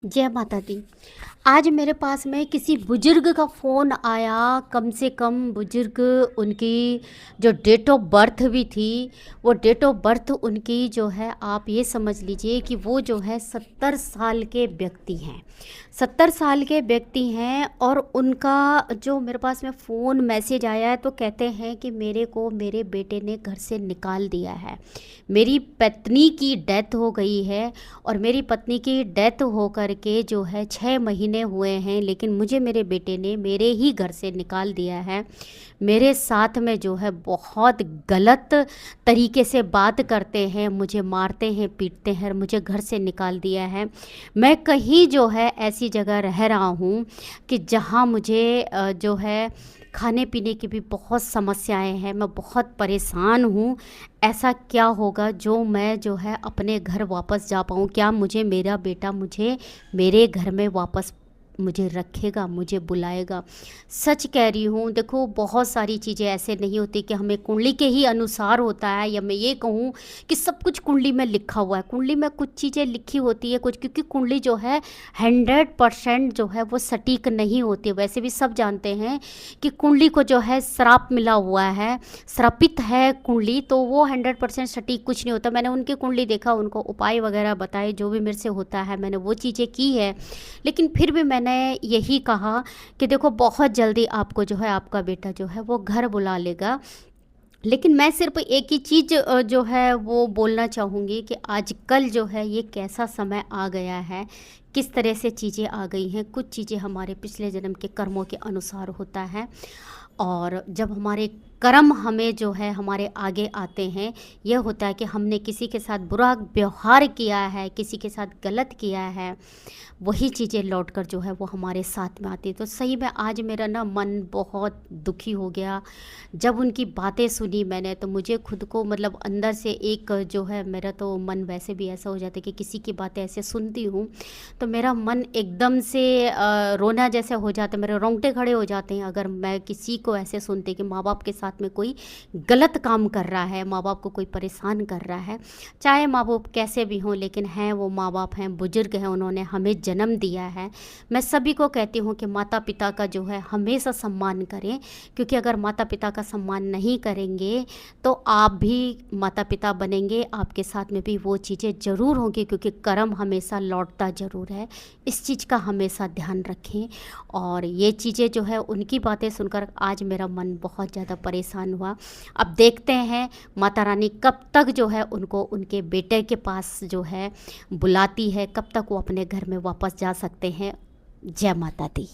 जय माता दी। आज मेरे पास में किसी बुजुर्ग का फ़ोन आया। कम से कम बुजुर्ग, उनकी जो डेट ऑफ बर्थ भी थी, वो डेट ऑफ बर्थ उनकी जो है, आप ये समझ लीजिए कि वो जो है 70 साल के व्यक्ति हैं। 70 साल के व्यक्ति हैं और उनका जो मेरे पास में फ़ोन मैसेज आया है, तो कहते हैं कि मेरे को मेरे बेटे ने घर से निकाल दिया है। मेरी पत्नी की डेथ हो गई है और मेरी पत्नी की डेथ हो कर के जो है 6 महीने हुए हैं, लेकिन मुझे मेरे बेटे ने मेरे ही घर से निकाल दिया है। मेरे साथ में जो है बहुत गलत तरीके से बात करते हैं, मुझे मारते हैं, पीटते हैं, मुझे घर से निकाल दिया है। मैं कहीं जो है ऐसी जगह रह रहा हूँ कि जहाँ मुझे जो है खाने पीने की भी बहुत समस्याएं हैं। मैं बहुत परेशान हूँ। ऐसा क्या होगा जो मैं जो है अपने घर वापस जा पाऊँ? क्या मुझे मेरा बेटा मुझे मेरे घर में वापस मुझे रखेगा, मुझे बुलाएगा? सच कह रही हूँ। देखो, बहुत सारी चीज़ें ऐसे नहीं होती कि हमें कुंडली के ही अनुसार होता है, या मैं ये कहूँ कि सब कुछ कुंडली में लिखा हुआ है। कुंडली में कुछ चीज़ें लिखी होती है कुछ, क्योंकि कुंडली जो है 100% जो है वो सटीक नहीं होती। वैसे भी सब जानते हैं कि कुंडली को जो है श्राप मिला हुआ है, श्रापित है कुंडली, तो वो 100% सटीक कुछ नहीं होता। मैंने उनकी कुंडली देखा, उनको उपाय वगैरह बताए, जो भी मेरे से होता है मैंने वो चीज़ें की है। लेकिन फिर भी मैंने यही कहा कि देखो, बहुत जल्दी आपको जो है आपका बेटा जो है वो घर बुला लेगा। लेकिन मैं सिर्फ एक ही चीज़ जो है वो बोलना चाहूँगी कि आजकल जो है ये कैसा समय आ गया है, किस तरह से चीज़ें आ गई हैं। कुछ चीज़ें हमारे पिछले जन्म के कर्मों के अनुसार होता है, और जब हमारे कर्म हमें जो है हमारे आगे आते हैं, यह होता है कि हमने किसी के साथ बुरा व्यवहार किया है, किसी के साथ गलत किया है, वही चीज़ें लौट कर जो है वो हमारे साथ में आती है। तो सही में आज मेरा ना मन बहुत दुखी हो गया। जब उनकी बातें सुनी मैंने, तो मुझे खुद को मतलब अंदर से एक जो है, मेरा तो मन वैसे भी ऐसा हो जाता है कि किसी की बातें ऐसे सुनती हूँ तो मेरा मन एकदम से रोना जैसे हो जाता है, मेरे रोंगटे खड़े हो जाते हैं। अगर मैं किसी को ऐसे सुनते कि माँ बाप के साथ में कोई गलत काम कर रहा है, माँ बाप को कोई परेशान कर रहा है, चाहे माँ बाप कैसे भी हों, लेकिन हैं वो माँ बाप हैं, बुजुर्ग हैं, उन्होंने हमें जन्म दिया है। मैं सभी को कहती हूँ कि माता पिता का जो है हमेशा सम्मान करें, क्योंकि अगर माता पिता का सम्मान नहीं करेंगे तो आप भी माता पिता बनेंगे, आपके साथ में भी वो चीज़ें ज़रूर होंगी, क्योंकि कर्म हमेशा लौटता ज़रूर है। इस चीज़ का हमेशा ध्यान रखें। और ये चीज़ें जो है, उनकी बातें सुनकर आज मेरा मन बहुत ज़्यादा परेशान हुआ। अब देखते हैं माता रानी कब तक जो है उनको उनके बेटे के पास जो है बुलाती है, कब तक वो अपने घर में वापस जा सकते हैं। जय माता दी।